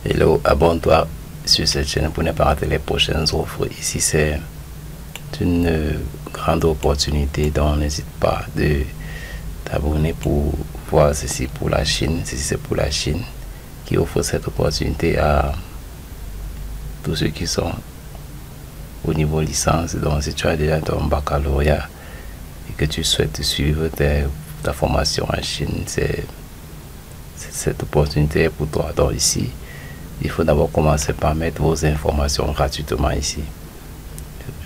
Hello, abonne-toi sur cette chaîne pour ne pas rater les prochaines offres. Ici, c'est une grande opportunité, donc n'hésite pas de t'abonner pour voir ceci pour la Chine. Ceci, c'est pour la Chine qui offre cette opportunité à tous ceux qui sont au niveau licence. Donc, si tu as déjà ton baccalauréat et que tu souhaites suivre ta formation en Chine, cette opportunité pour toi. Donc, ici, il faut d'abord commencer par mettre vos informations gratuitement ici.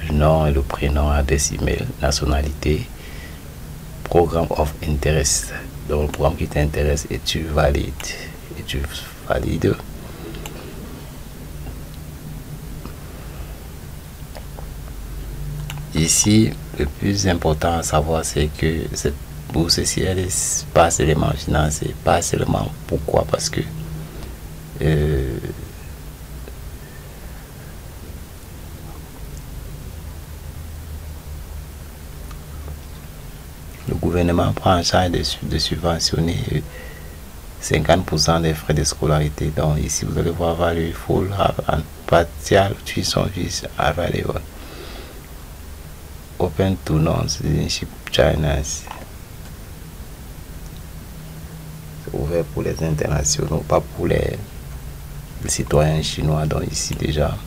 Le nom et le prénom, adresse email, nationalité, programme of interest. Donc le programme qui t'intéresse et tu valides. Et tu valides. Ici, le plus important à savoir, c'est que cette bourse ici, elle n'est pas seulement financée. Pas seulement pourquoi? Parce que le gouvernement prend en charge de subventionner 50% des frais de scolarité. Donc ici, vous allez voir value full and partial tuition fees available. Open to non-citizenship China. C'est ouvert pour les internationaux, pas pour les citoyens chinois. Donc ici déjà,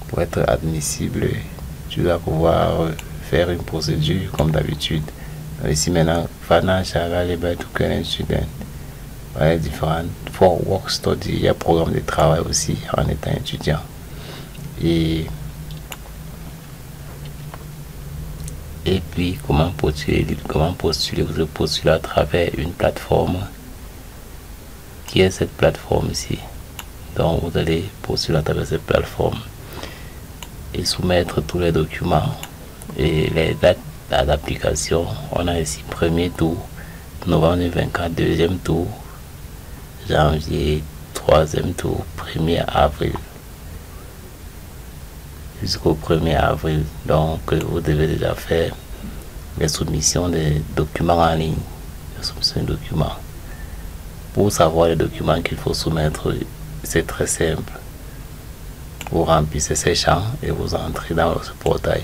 pour être admissible, tu dois pouvoir faire une procédure comme d'habitude. Ici maintenant, financial available to current student. Voilà, différents for work study, il y a programme de travail aussi en étant étudiant. Et puis comment postuler? Vous postulez à travers une plateforme qui est cette plateforme ici. Donc vous allez postuler à travers cette plateforme et soumettre tous les documents et les dates d'application. On a ici premier tour novembre 2024, deuxième tour janvier, troisième tour 1er avril jusqu'au 1er avril. Donc vous devez déjà faire les soumissions des documents en ligne. Les soumissions de documents. Pour savoir les documents qu'il faut soumettre, c'est très simple. Vous remplissez ces champs et vous entrez dans ce portail.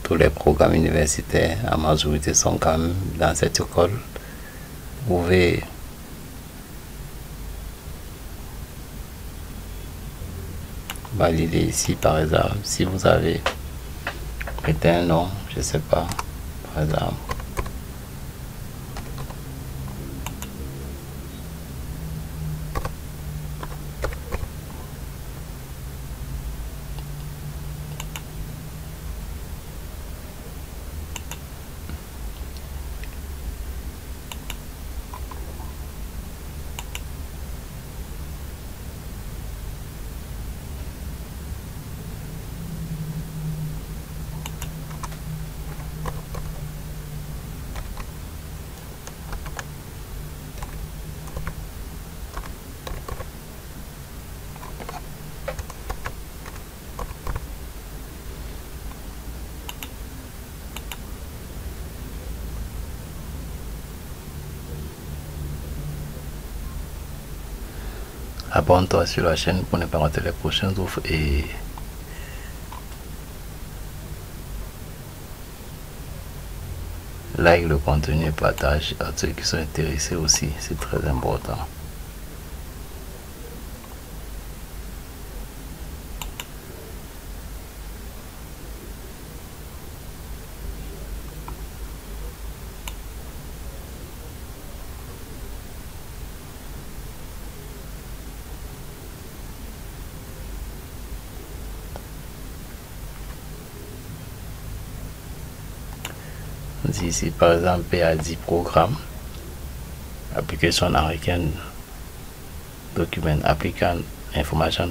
Tous les programmes universitaires en majorité sont quand même dans cette école. Vous pouvez valider ici par exemple si vous avez mettez un nom, je sais pas, par exemple. Abonne-toi sur la chaîne pour ne pas rater les prochaines offres et like le contenu et partage à ceux qui sont intéressés aussi, c'est très important. Ici par exemple PAD programme, application American document applicant information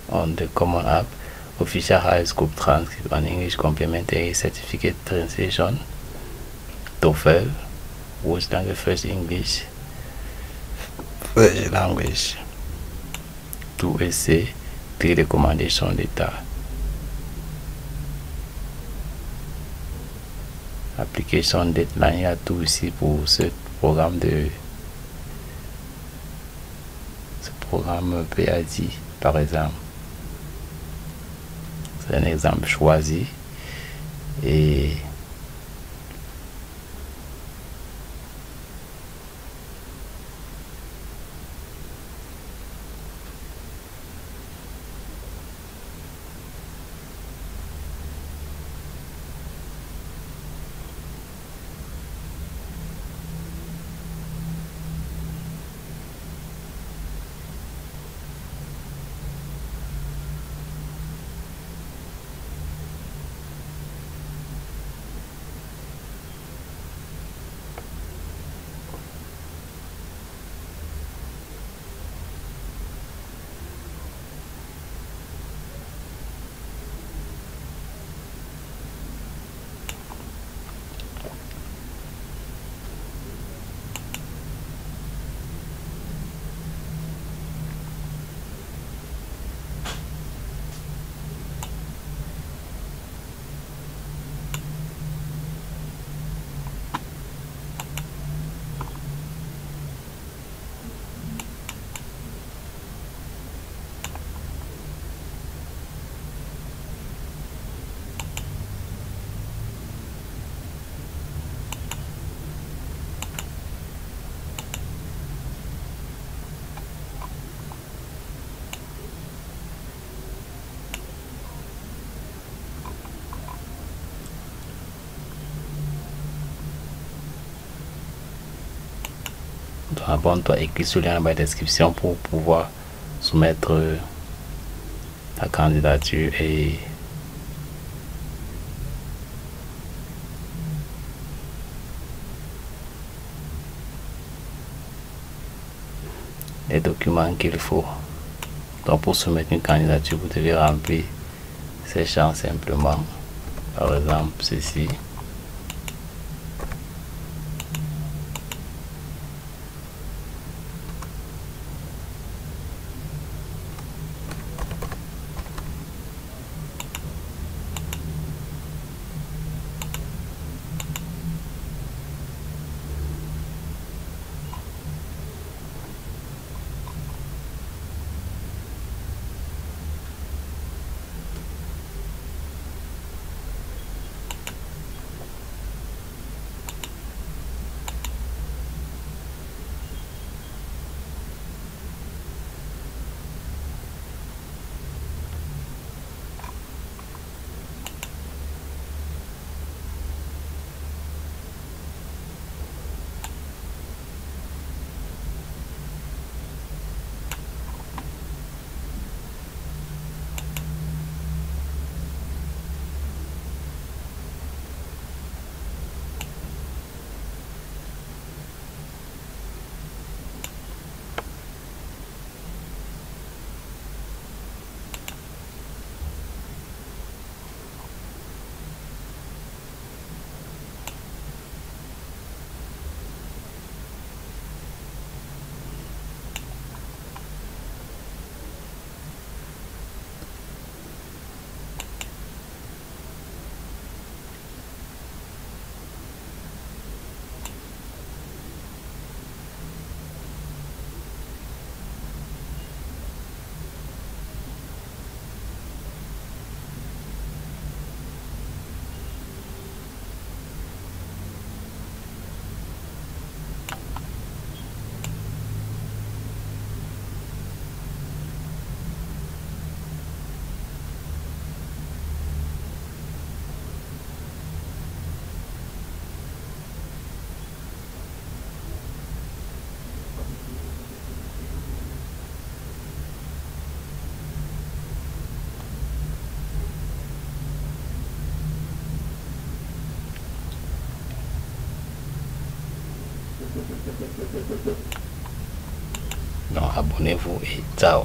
on the common app, official high scope transcript on English complementary certificate translation, TOEFL, Worst Language First English, First Language, 2 essais, 3 recommandations d'état. Application deadline, il y a tout ici pour ce programme PAD par exemple. C'est un exemple choisi et abonne-toi et clique sur le lien dans la description pour pouvoir soumettre ta candidature et les documents qu'il faut. Donc pour soumettre une candidature, vous devez remplir ces champs simplement. Par exemple, ceci. Donc abonnez-vous et ciao.